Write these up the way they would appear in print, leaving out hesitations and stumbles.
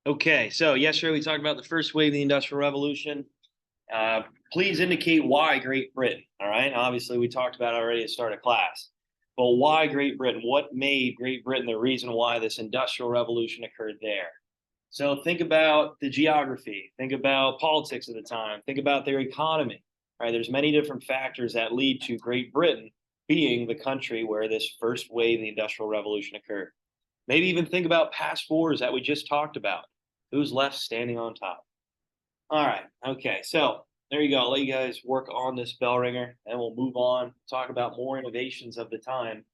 Okay, so yesterday we talked about the first wave of the Industrial Revolution. Uh, Please indicate why Great Britain. All right, obviously we talked about it already at the start of class, but why Great Britain? What made Great Britain the reason why this Industrial Revolution occurred there? So think about the geography, think about politics at the time, think about their economy. All right, there's many different factors that lead to Great Britain being the country where this first wave of the Industrial Revolution occurred. Maybe even think about past wars that we just talked about. Who's left standing on top? All right. Okay. So there you go. I'll let you guys work on this bell ringer and we'll move on, talk about more innovations of the time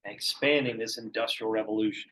and expanding this industrial revolution.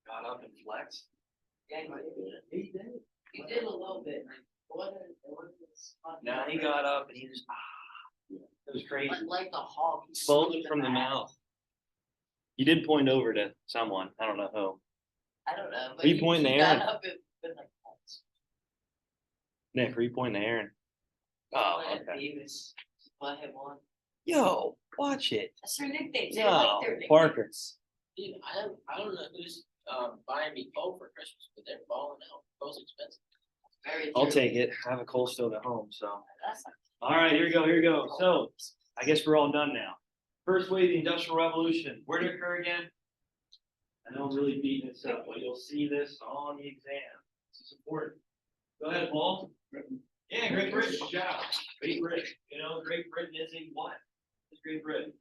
Got up and flexed. Yeah, he did. He did a little bit. Now he got up and he was, it was crazy. Like the hawk. Foaming from the mouth. You did point over to someone. I don't know who. I don't know. Are you pointing to Aaron? Got up and been like, Nick, are you pointing to Aaron? Oh, okay. Davis. Let him on. Yo, watch it. That's their nicknames. They No, like their nicknames. Parker. Dude, I don't know who's buying me coal for Christmas, but they're balling out. Coal's expensive. Very I'll true. take it. I have a cold stove at home, so. That's not All right, here we go, here we go. So, I guess we're all done now. First wave of the Industrial Revolution. Where did it occur again? I know I'm really beating this up, but you'll see this on the exam. This is important. Go ahead, Paul. Yeah, Great Britain. Good job. Great Britain. You know, Great Britain is a what? It's Great Britain.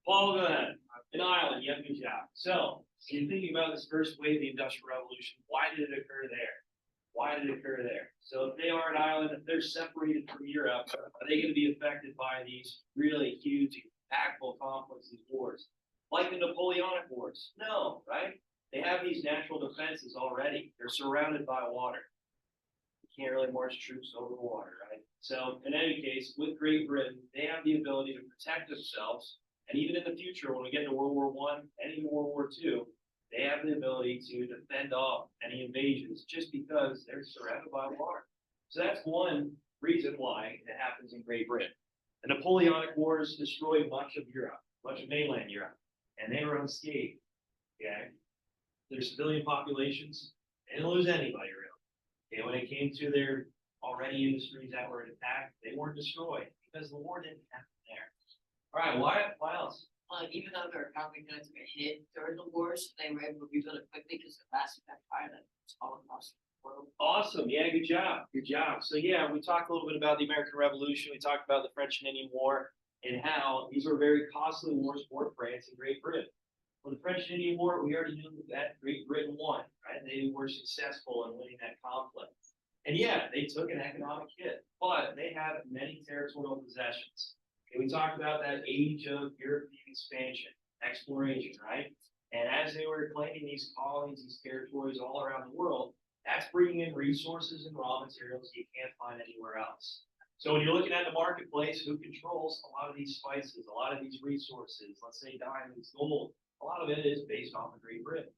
Paul, go ahead. An island. You have a good job. So, you're thinking about this first wave of the Industrial Revolution. Why did it occur there? Why did it occur there? So if they are an island, if they're separated from Europe, are they going to be affected by these really huge, impactful conflicts, these wars? Like the Napoleonic Wars? No, right? They have these natural defenses already. They're surrounded by water. You can't really march troops over the water, right? So in any case, with Great Britain, they have the ability to protect themselves. And even in the future, when we get into World War I and even World War II, they have the ability to defend off any invasions just because they're surrounded by water. So that's one reason why it happens in Great Britain. The Napoleonic Wars destroyed much of Europe, much of mainland Europe, and they were unscathed. Okay, their civilian populations, they didn't lose anybody really. Okay, when it came to their already industries that were attacked, they weren't destroyed because the war didn't happen there. All right, why else? even though their economy kind of took a hit during the wars, they were able to rebuild it quickly because of massive empire that was all across the world. Awesome. Yeah, good job. Good job. So yeah, we talked a little bit about the American Revolution. We talked about the French and Indian War and how these were very costly wars for France and Great Britain. For the French and Indian War, we already knew that Great Britain won, right? They were successful in winning that conflict. And yeah, they took an economic hit, but they have many territorial possessions. Okay, we talked about that age of European expansion, exploration, right? And as they were claiming these colonies, these territories all around the world, that's bringing in resources and raw materials you can't find anywhere else. So when you're looking at the marketplace, who controls a lot of these spices, a lot of these resources, let's say diamonds, gold, a lot of it is based off of Great Britain.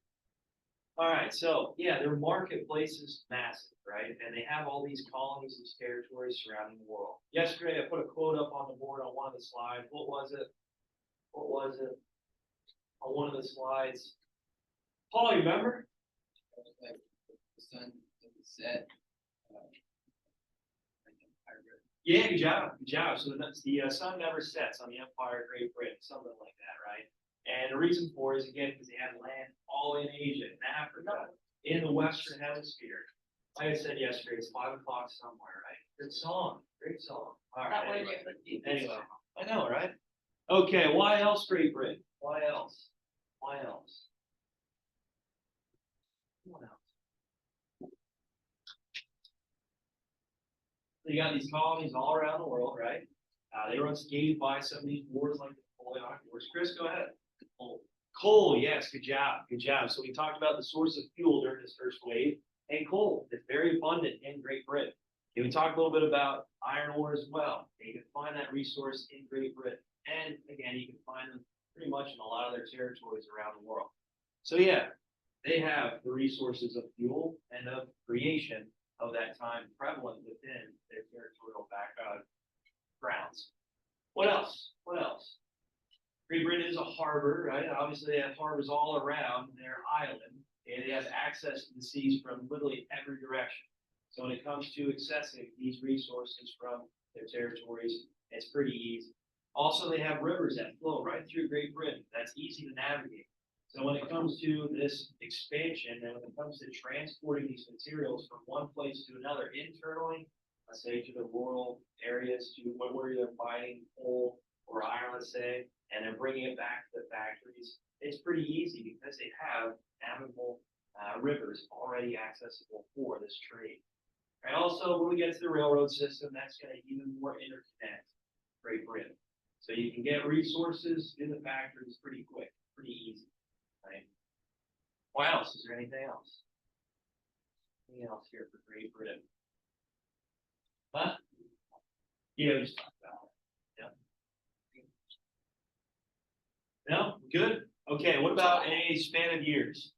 All right, so yeah, their marketplace is massive, right? And they have all these colonies, these territories surrounding the world. Yesterday, I put a quote up on the board on one of the slides. What was it? What was it? On one of the slides. Paul, you remember? Like the sun doesn't set. Yeah, good job, good job. So the sun never sets on the Empire of Great Britain, something like that, right? And the reason for it is, again, because they have land all in Asia, in Africa, in the Western Hemisphere. Like I said yesterday, it's 5 o'clock somewhere, right? Good song, great song. All right, anyway, I know, right? Okay, why else Great Britain? Why else? Why else? What else? So you got these colonies all around the world, right? They were unscathed by some of these wars like the Napoleonic Wars. Chris, go ahead. Coal, yes, good job, good job. So we talked about the source of fuel during this first wave, and coal is very abundant in Great Britain. And we talked a little bit about iron ore as well. You can find that resource in Great Britain. And again, you can find them pretty much in a lot of their territories around the world. So yeah, they have the resources of fuel and of creation of that time prevalent within their territorial grounds. What else? What else? Great Britain is a harbor, right? Obviously, they have harbors all around their island, and they have access to the seas from literally every direction. So when it comes to accessing these resources from their territories, it's pretty easy. Also, they have rivers that flow right through Great Britain. That's easy to navigate. So when it comes to this expansion, and when it comes to transporting these materials from one place to another internally, let's say to the rural areas, to where you're mining coal or iron, let's say, and then bringing it back to the factories, it's pretty easy because they have navigable rivers already accessible for this trade. And also, when we get to the railroad system, that's going to even more interconnect Great Britain. So you can get resources in the factories pretty quick, pretty easy, right? What else? Is there anything else? Anything else here for Great Britain? Huh? Yeah, we just talked about it. Yeah. No, good. Okay, what about a span of years?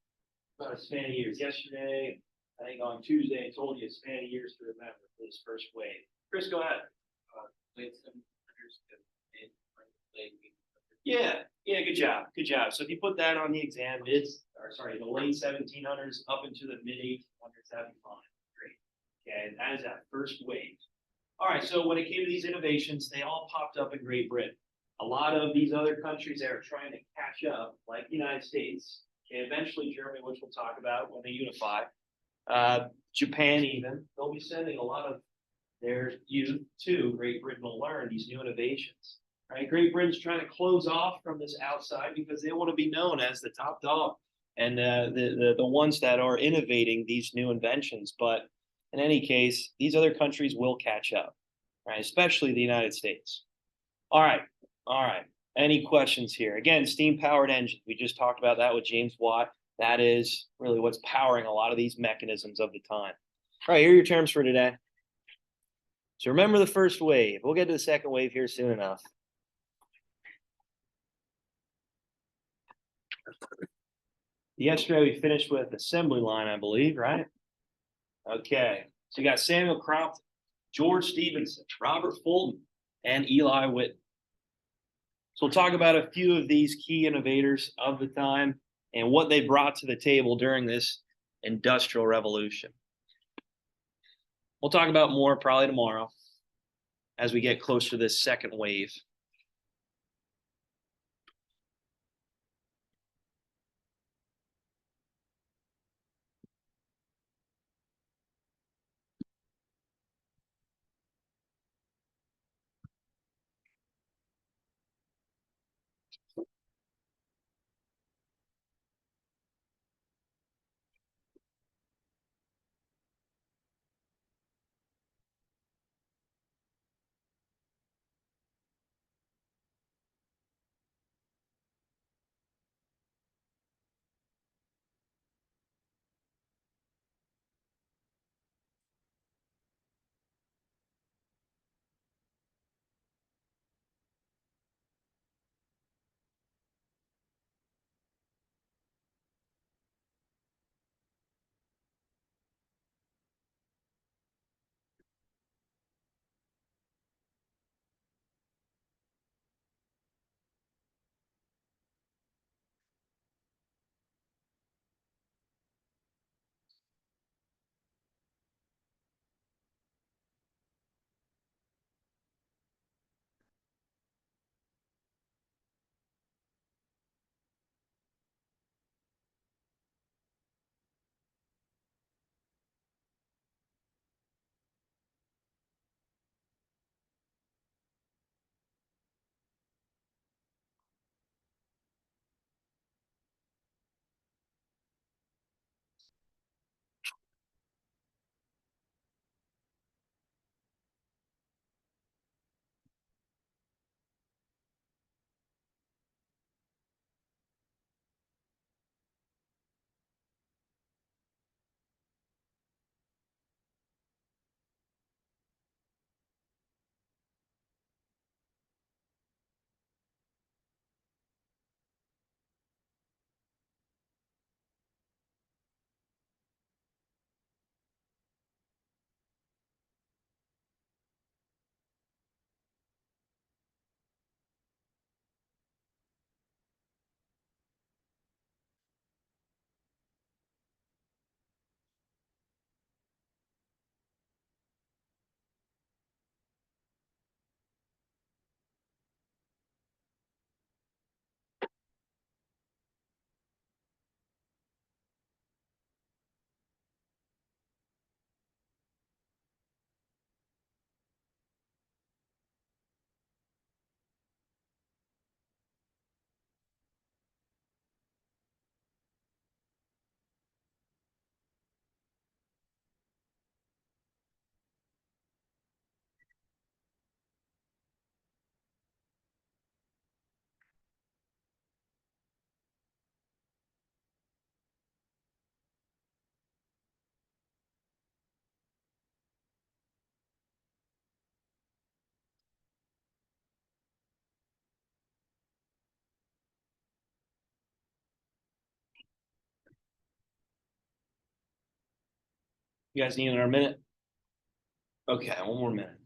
About a span of years. Yesterday, I think on Tuesday, I told you a span of years to remember for this first wave. Chris, go ahead. Late 700s to mid, late. Yeah, yeah, good job, good job. So if you put that on the exam, the late 1700s up into the mid 1800s, that'd be fine. Great. Okay, and that is that first wave. All right, so when it came to these innovations, they all popped up in Great Britain. A lot of these other countries that are trying to catch up, like the United States, and eventually Germany, which we'll talk about when they unify, Japan even, they'll be sending a lot of their youth to Great Britain to learn these new innovations. Right? Great Britain's trying to close off from this outside because they want to be known as the top dog and the ones that are innovating these new inventions. But in any case, these other countries will catch up, right? Especially the United States. All right, all right. Any questions here? Again, steam-powered engines. We just talked about that with James Watt. That is really what's powering a lot of these mechanisms of the time. All right, here are your terms for today. So remember the first wave. We'll get to the second wave here soon enough. Yesterday we finished with assembly line, I believe, right? Okay. So you got Samuel Chrompton, George Stephenson, Robert Fulton, and Eli Whitney. So we'll talk about a few of these key innovators of the time and what they brought to the table during this industrial revolution. We'll talk about more probably tomorrow as we get closer to this second wave. You guys need another minute? Okay, one more minute.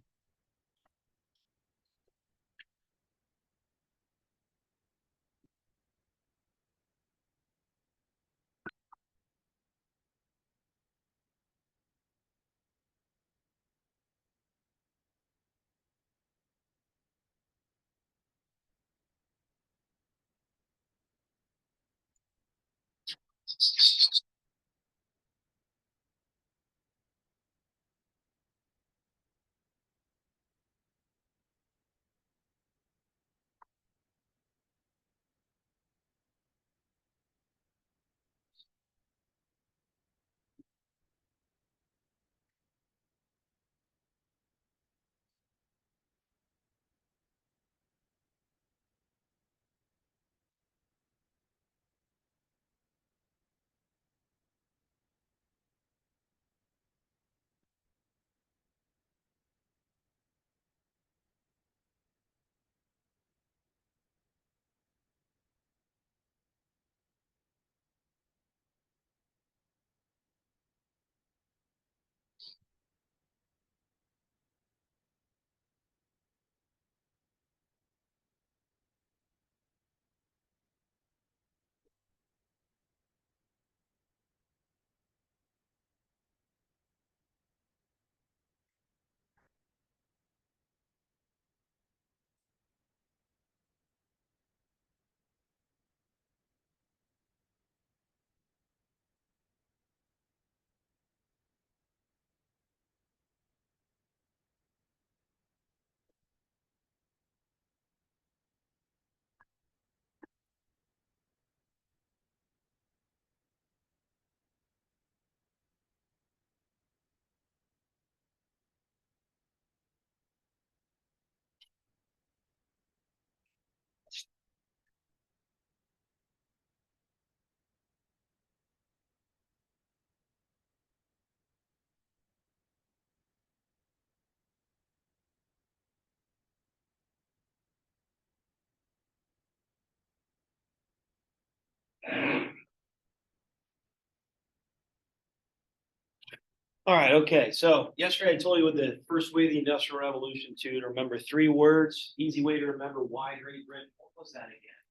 All right, okay. So yesterday I told you with the first wave of the Industrial Revolution to remember 3 words. Easy way to remember why Great Britain. What was that again?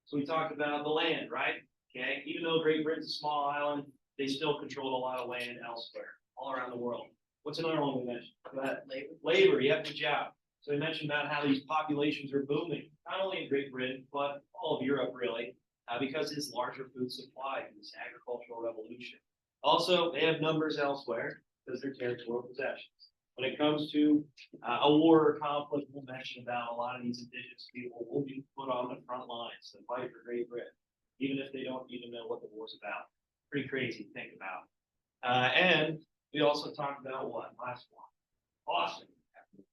So we talked about the land, right? Okay. Even though Great Britain's a small island, they still controlled a lot of land elsewhere, all around the world. What's another one we mentioned? Go ahead. Labor. Labor, yep, good job. So we mentioned about how these populations are booming, not only in Great Britain, but all of Europe really, because it's larger food supply in this agricultural revolution. Also, they have numbers elsewhere because they're territorial possessions. When it comes to a war or conflict, we'll mention about a lot of these indigenous people will be put on the front lines to fight for Great Britain, even if they don't even know what the war's about. Pretty crazy to think about. And we also talked about what? Last one. Awesome.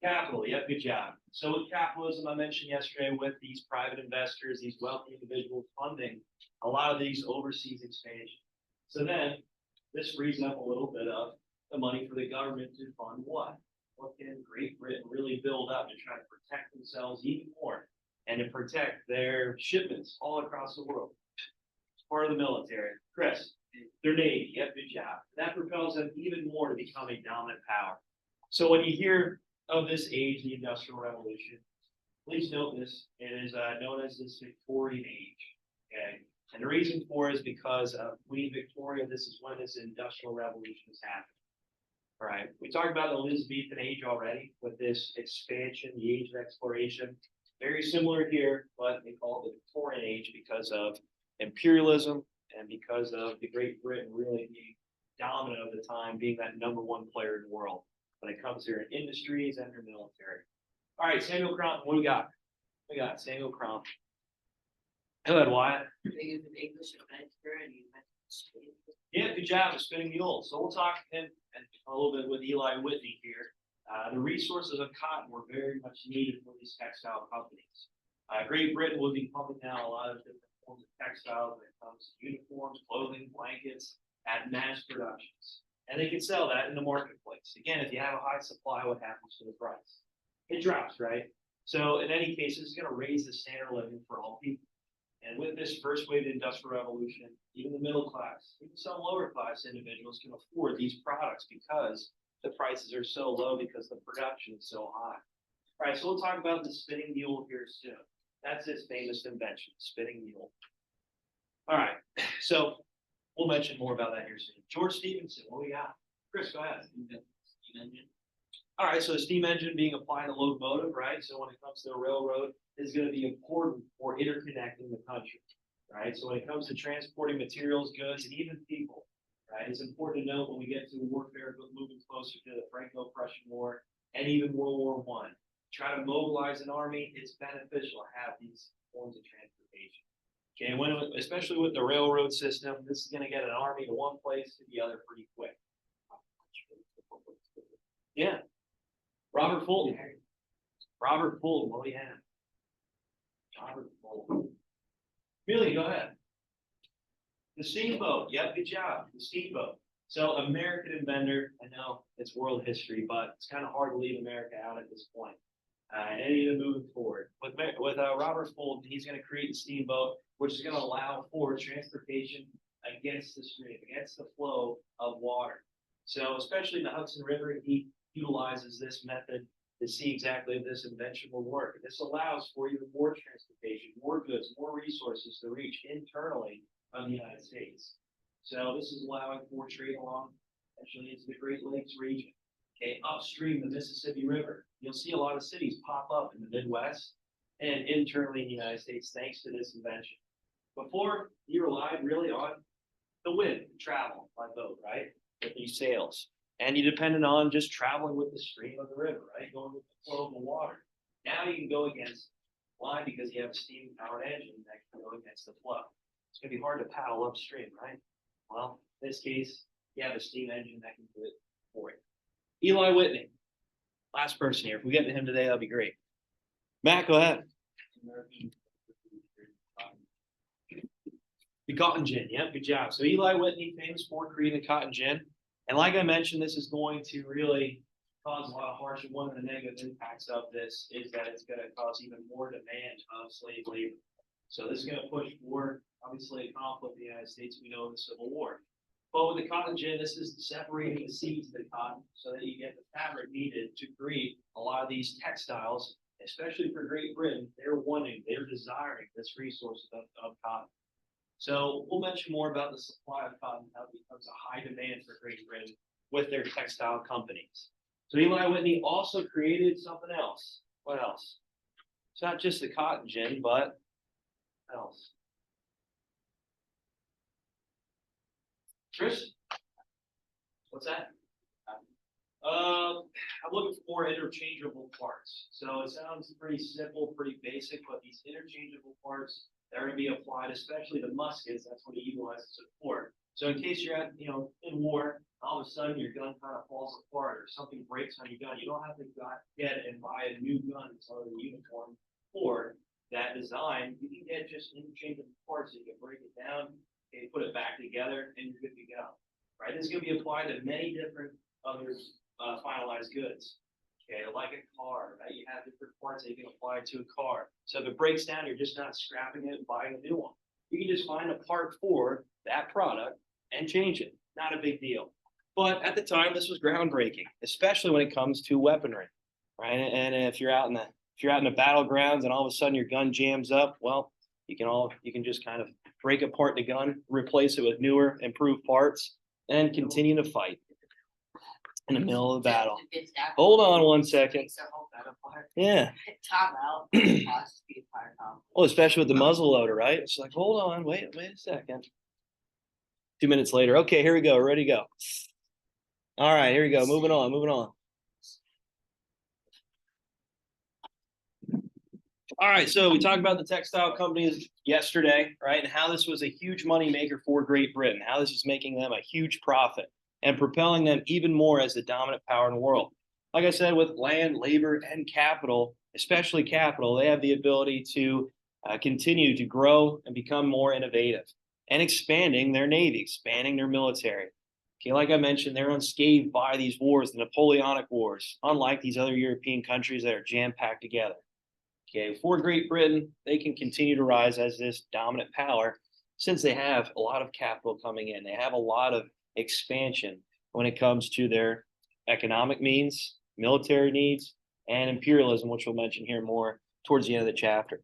Capital, yep, good job. So with capitalism, I mentioned yesterday with these private investors, these wealthy individuals funding a lot of these overseas expansion. So then this frees up a little bit of the money for the government to fund what? What can Great Britain really build up to try to protect themselves even more and to protect their shipments all across the world? It's part of the military. Chris, their Navy, yep, good job. That propels them even more to become a dominant power. So when you hear of this age, the Industrial Revolution, please note this, it is known as this Victorian age, okay? And the reason for it is because of Queen Victoria, this is when this Industrial Revolution is happening. All right, we talked about the Elizabethan age already with this expansion, the age of exploration. Very similar here, but they call it the Victorian age because of imperialism and because of the Great Britain really being dominant of the time, being that #1 player in the world when it comes to their industries and their military. All right, Samuel Chrompton, what do we got? We got Samuel Chrompton. Go ahead, Wyatt. They use an English inventor and you mentioned. Yeah, good job of spinning mules. So we'll talk to him and a little bit with Eli Whitney here. The resources of cotton were very much needed for these textile companies. Great Britain will be pumping out a lot of different forms of textiles when it comes to uniforms, clothing, blankets at mass productions. And they can sell that in the marketplace. Again, if you have a high supply, what happens to the price? It drops, right? So in any case, it's going to raise the standard of living for all people. And with this first wave of the Industrial Revolution, even the middle class, even some lower class individuals can afford these products because the prices are so low because the production is so high. All right, so we'll talk about the spinning mule here soon. That's his famous invention, spinning mule. All right, so we'll mention more about that here soon. George Stephenson, what we got? Chris, go ahead. Steam engine. All right, so the steam engine being applied to locomotive, right? So when it comes to a railroad, is going to be important for interconnecting the country, right? So when it comes to transporting materials, goods, and even people, right? It's important to note when we get to warfare, moving closer to the Franco-Prussian War and even World War I. Try to mobilize an army, it's beneficial to have these forms of transportation. Okay, especially with the railroad system, this is going to get an army to one place to the other pretty quick. Yeah. Robert Fulton. Robert Fulton, what do we have? Robert Fulton. Really, go ahead. The steamboat. Yep, good job. The steamboat. So American inventor. I know it's world history, but it's kind of hard to leave America out at this point. And even moving forward. With Robert Fulton, he's going to create the steamboat, which is going to allow for transportation against the stream, against the flow of water. So especially in the Hudson River, he utilizes this method to see exactly if this invention will work. This allows for even more transportation, more goods, more resources to reach internally of the United States. So this is allowing for trade along, actually into the Great Lakes region. Okay, upstream the Mississippi River. You'll see a lot of cities pop up in the Midwest and internally in the United States thanks to this invention. Before, you relied really on the wind to travel by boat, right? With these sails. And you depended on just traveling with the stream of the river, right? Going with the flow of the water. Now you can go against line because you have a steam-powered engine that can go against the flow. It's going to be hard to paddle upstream, right? Well, in this case, you have a steam engine that can do it for you. Eli Whitney, last person here. If we get to him today, that'll be great. Matt, go ahead. The cotton gin. Yep, good job. So Eli Whitney, famous for creating the cotton gin. And like I mentioned, this is going to really cause a lot of hardship. One of the negative impacts of this is that it's going to cause even more demand of slave labor. So this is going to push for, obviously, a conflict in the United States. We know the Civil War. But with the cotton gin, this is separating the seeds of the cotton so that you get the fabric needed to create a lot of these textiles, especially for Great Britain. They're desiring this resource of cotton. So we'll mention more about the supply of cotton, how it becomes a high demand for Great Britain with their textile companies. So Eli Whitney also created something else. What else? It's not just the cotton gin, but what else? Chris? What's that? I'm looking for more interchangeable parts. So it sounds pretty simple, pretty basic, but these interchangeable parts that are going to be applied, especially to muskets, that's what he utilizes it for. So in case you're in war, all of a sudden your gun kind of falls apart or something breaks on your gun, you don't have to get and buy a new gun that's already uniform for that design. You can get just interchangeable parts that you can break it down, okay, put it back together, and you're good to go. Right? This is going to be applied to many different other finalized goods. Okay, like a car, right? You have different parts that you can apply to a car. So if it breaks down, you're just not scrapping it and buying a new one. You can just find a part for that product and change it. Not a big deal. But at the time, this was groundbreaking, especially when it comes to weaponry, right? And if you're out in the battlegrounds and all of a sudden your gun jams up, well, you can just kind of break apart the gun, replace it with newer, improved parts, and continue to fight in the middle of the battle. Hold on one second. Yeah. Top out. Well, especially with the muzzle loader, right? It's like, hold on, wait a second. 2 minutes later. Okay, here we go. Ready to go. All right, here we go. Moving on. All right, so we talked about the textile companies yesterday, right? And how this was a huge money maker for Great Britain, how this is making them a huge profit and propelling them even more as the dominant power in the world. Like I said, with land, labor, and capital, especially capital, they have the ability to continue to grow and become more innovative and expanding their navy, expanding their military. Okay, like I mentioned, they're unscathed by these wars, the Napoleonic Wars, unlike these other European countries that are jam-packed together. Okay, for Great Britain, they can continue to rise as this dominant power since they have a lot of capital coming in. They have a lot of expansion when it comes to their economic means, military needs, and imperialism, which we'll mention here more towards the end of the chapter.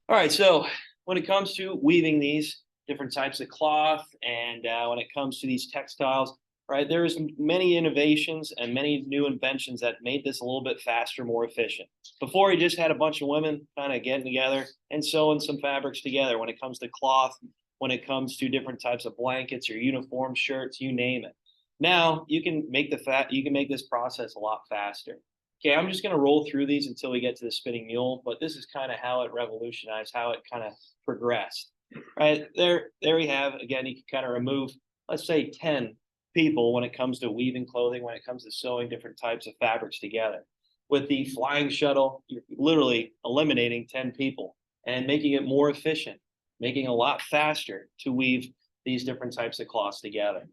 All right, so when it comes to weaving these different types of cloth and when it comes to these textiles, right, there's many innovations and many new inventions that made this a little bit faster, more efficient. Before, you just had a bunch of women kind of getting together and sewing some fabrics together when it comes to cloth, when it comes to different types of blankets or uniform shirts, you name it. Now you can make this process a lot faster. Okay, I'm just going to roll through these until we get to the spinning mule, but this is kind of how it revolutionized, how it kind of progressed. Right there we have, again, you can kind of remove, let's say 10 people when it comes to weaving clothing, when it comes to sewing different types of fabrics together. With the flying shuttle, you're literally eliminating 10 people and making it more efficient, making it a lot faster to weave these different types of cloths together.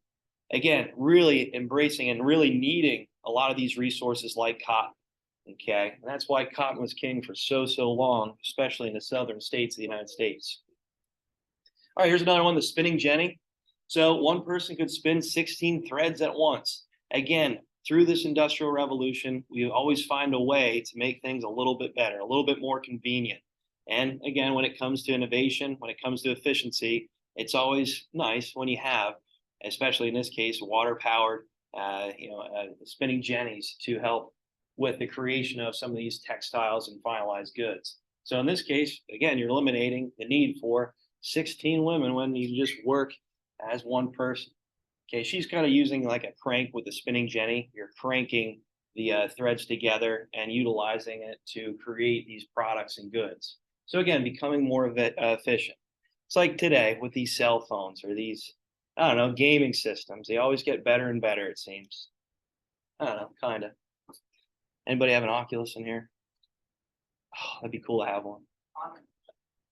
Again, really embracing and really needing a lot of these resources like cotton. Okay, and that's why cotton was king for so long, especially in the southern states of the United States. All right, here's another one, the spinning jenny. So one person could spin 16 threads at once. Again, through this industrial revolution, we always find a way to make things a little bit better, a little bit more convenient. And again, when it comes to innovation, when it comes to efficiency, it's always nice when you have, especially in this case, water-powered, spinning jennies to help with the creation of some of these textiles and finalized goods. So in this case, again, you're eliminating the need for 16 women when you just work as one person. Okay, she's kind of using like a crank with the spinning jenny. You're cranking the threads together and utilizing it to create these products and goods. So again, becoming more efficient. It's like today with these cell phones or these, I don't know, gaming systems. They always get better and better, it seems. I don't know, kind of. Anybody have an Oculus in here? Oh, that'd be cool to have one.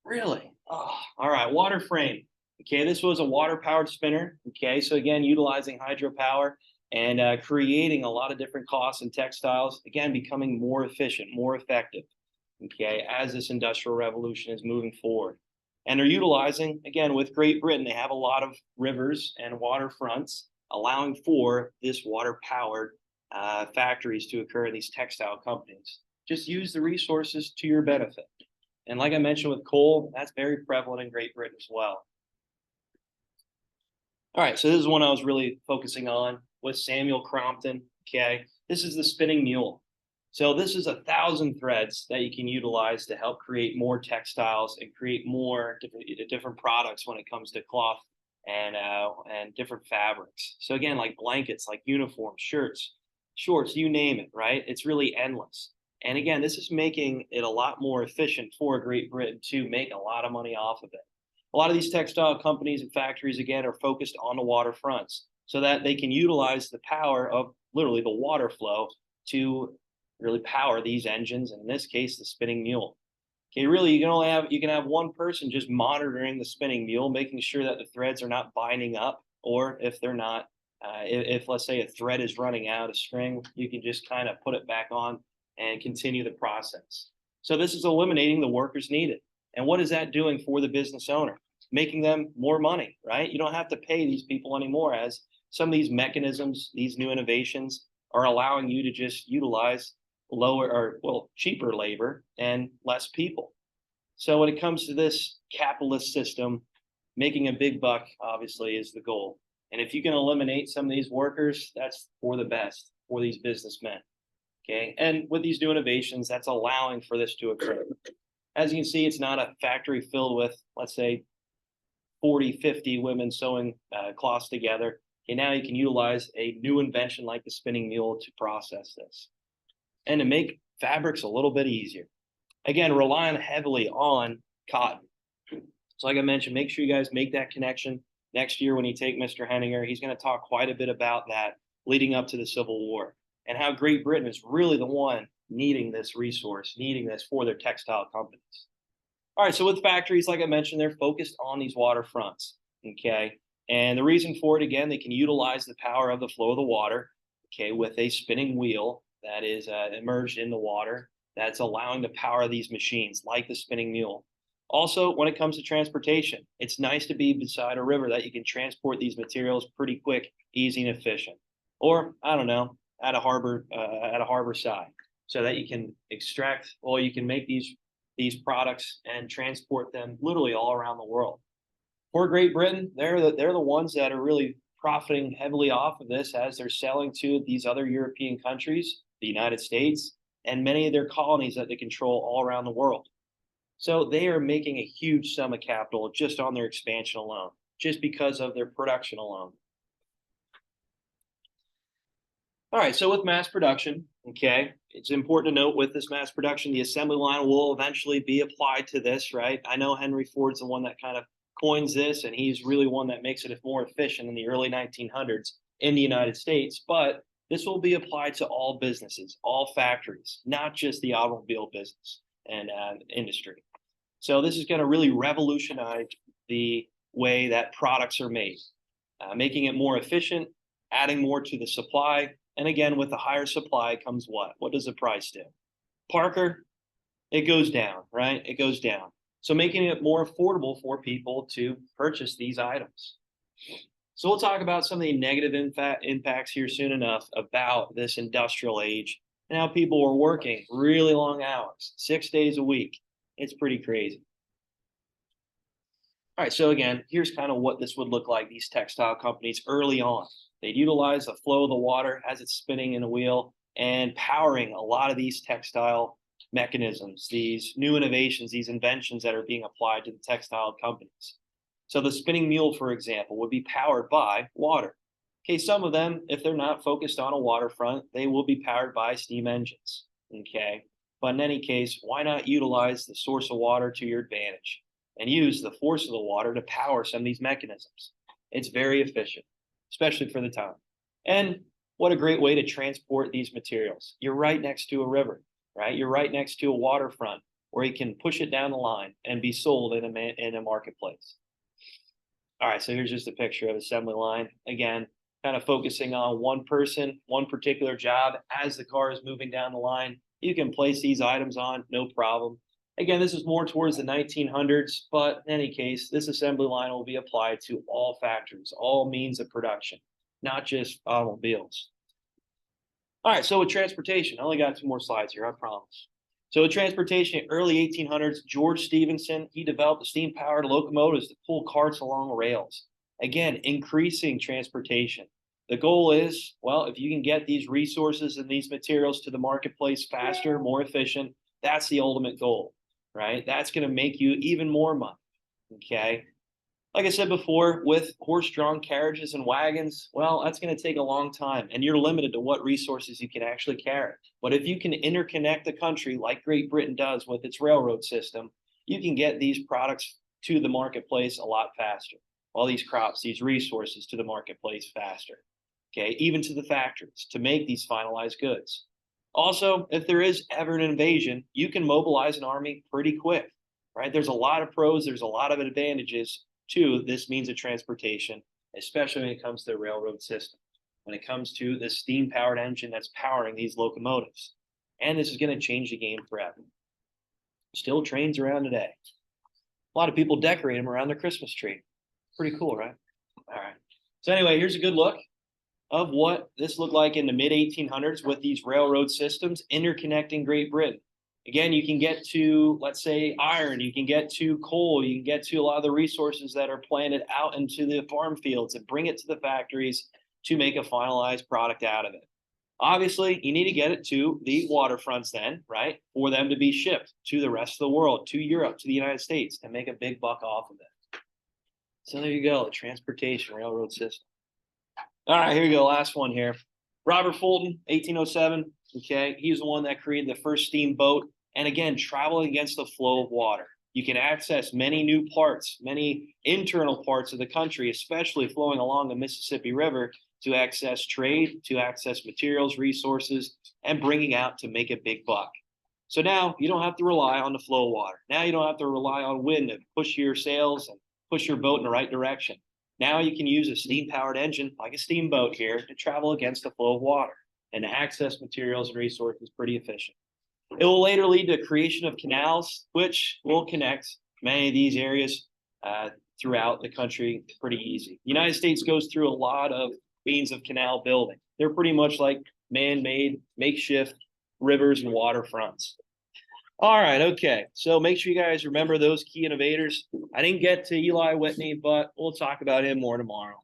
Really? Oh, all right, water frame. Okay, this was a water-powered spinner. Okay, so again, utilizing hydropower and creating a lot of different cloths and textiles. Again, becoming more efficient, more effective. Okay, as this industrial revolution is moving forward. And they're utilizing, again, with Great Britain, they have a lot of rivers and waterfronts, allowing for this water-powered factories to occur in these textile companies. Just use the resources to your benefit. And like I mentioned with coal, that's very prevalent in Great Britain as well. All right, so this is one I was really focusing on with Samuel Chrompton. Okay, this is the spinning mule. So this is 1,000 threads that you can utilize to help create more textiles and create more different products when it comes to cloth and different fabrics. So again, like blankets, like uniforms, shirts, shorts, you name it, right? It's really endless. And again, this is making it a lot more efficient for Great Britain to make a lot of money off of it. A lot of these textile companies and factories, again, are focused on the waterfronts so that they can utilize the power of literally the water flow to really power these engines, and in this case, the spinning mule. Okay, really, you can have one person just monitoring the spinning mule, making sure that the threads are not binding up, or if they're not, if let's say a thread is running out of string, you can just kind of put it back on and continue the process. So this is eliminating the workers needed. And what is that doing for the business owner? Making them more money, right? You don't have to pay these people anymore, as some of these mechanisms, these new innovations are allowing you to just utilize cheaper labor and less people. So when it comes to this capitalist system, making a big buck obviously is the goal. And if you can eliminate some of these workers, that's for the best for these businessmen. Okay, and with these new innovations, that's allowing for this to occur. As you can see, it's not a factory filled with, let's say, 40, 50 women sewing cloths together. Okay, now you can utilize a new invention like the spinning mule to process this and to make fabrics a little bit easier. Again, relying heavily on cotton. So like I mentioned, make sure you guys make that connection. Next year when you take Mr. Henninger, he's going to talk quite a bit about that leading up to the Civil War and how Great Britain is really the one needing this resource, needing this for their textile companies. All right, so with factories, like I mentioned, they're focused on these waterfronts, okay? And the reason for it, again, they can utilize the power of the flow of the water, okay, with a spinning wheel that is immersed in the water. that's allowing to power these machines like the spinning mule. Also, when it comes to transportation, it's nice to be beside a river that you can transport these materials pretty quick, easy, and efficient. Or, I don't know, at a harbor side, so that you can extract, or you can make these products and transport them literally all around the world. For Great Britain, they're the ones that are really profiting heavily off of this as they're selling to these other European countries, the United States, and many of their colonies that they control all around the world. So they are making a huge sum of capital just on their expansion alone, just because of their production alone. All right, so with mass production, okay, it's important to note with this mass production, the assembly line will eventually be applied to this, right? I know Henry Ford's the one that kind of coins this, and he's really one that makes it more efficient in the early 1900s in the United States, but this will be applied to all businesses, all factories, not just the automobile business and industry. So this is going to really revolutionize the way that products are made, making it more efficient, adding more to the supply. And again, with the higher supply comes what? What does the price do? Parker, it goes down, right? It goes down. So making it more affordable for people to purchase these items. So we'll talk about some of the negative impacts here soon enough about this industrial age and how people were working really long hours, 6 days a week. It's pretty crazy. All right, so again, here's kind of what this would look like, these textile companies early on. They'd utilize the flow of the water as it's spinning in a wheel and powering a lot of these textile mechanisms, these new innovations, these inventions that are being applied to the textile companies. So the spinning mule, for example, would be powered by water. Okay, some of them, if they're not focused on a waterfront, they will be powered by steam engines. Okay, but in any case, why not utilize the source of water to your advantage and use the force of the water to power some of these mechanisms? It's very efficient, especially for the time. And what a great way to transport these materials. You're right next to a river, right? You're right next to a waterfront where you can push it down the line and be sold in a marketplace. All right, so here's just a picture of assembly line. Again, kind of focusing on one person, one particular job. As the car is moving down the line, you can place these items on, no problem. Again, this is more towards the 1900s, but in any case, this assembly line will be applied to all factories, all means of production, not just automobiles. All right, so with transportation, I only got 2 more slides here, I promise. So with transportation, early 1800s, George Stephenson, he developed the steam-powered locomotives to pull carts along rails. Again, increasing transportation. The goal is, well, if you can get these resources and these materials to the marketplace faster, more efficient, that's the ultimate goal, right? That's going to make you even more money, okay? Like I said before, with horse-drawn carriages and wagons, well, that's going to take a long time, and you're limited to what resources you can actually carry. But if you can interconnect the country like Great Britain does with its railroad system, you can get these products to the marketplace a lot faster. All these crops, these resources to the marketplace faster, okay? Even to the factories to make these finalized goods. Also, if there is ever an invasion, you can mobilize an army pretty quick, right? There's a lot of pros, there's a lot of advantages to this means of transportation, especially when it comes to the railroad system, when it comes to the steam-powered engine that's powering these locomotives. And this is going to change the game forever. Still trains around today. A lot of people decorate them around their Christmas tree. Pretty cool, right? All right. So anyway, here's a good look of what this looked like in the mid-1800s with these railroad systems interconnecting Great Britain. Again, you can get to, let's say, iron, you can get to coal, you can get to a lot of the resources that are planted out into the farm fields and bring it to the factories to make a finalized product out of it. Obviously, you need to get it to the waterfronts then, right, for them to be shipped to the rest of the world, to Europe, to the United States, and make a big buck off of it. So there you go, the transportation railroad system. All right, here we go, last one here. Robert Fulton, 1807, okay, he's the one that created the first steamboat. And again, traveling against the flow of water. You can access many new parts, many internal parts of the country, especially flowing along the Mississippi River to access trade, to access materials, resources, and bringing out to make a big buck. So now you don't have to rely on the flow of water. Now you don't have to rely on wind to push your sails and push your boat in the right direction. Now you can use a steam-powered engine like a steamboat here to travel against the flow of water and to access materials and resources pretty efficient. It will later lead to creation of canals, which will connect many of these areas throughout the country pretty easy. The United States goes through a lot of means of canal building. They're pretty much like man-made, makeshift rivers and waterfronts. All right, okay. So make sure you guys remember those key innovators. I didn't get to Eli Whitney, but we'll talk about him more tomorrow.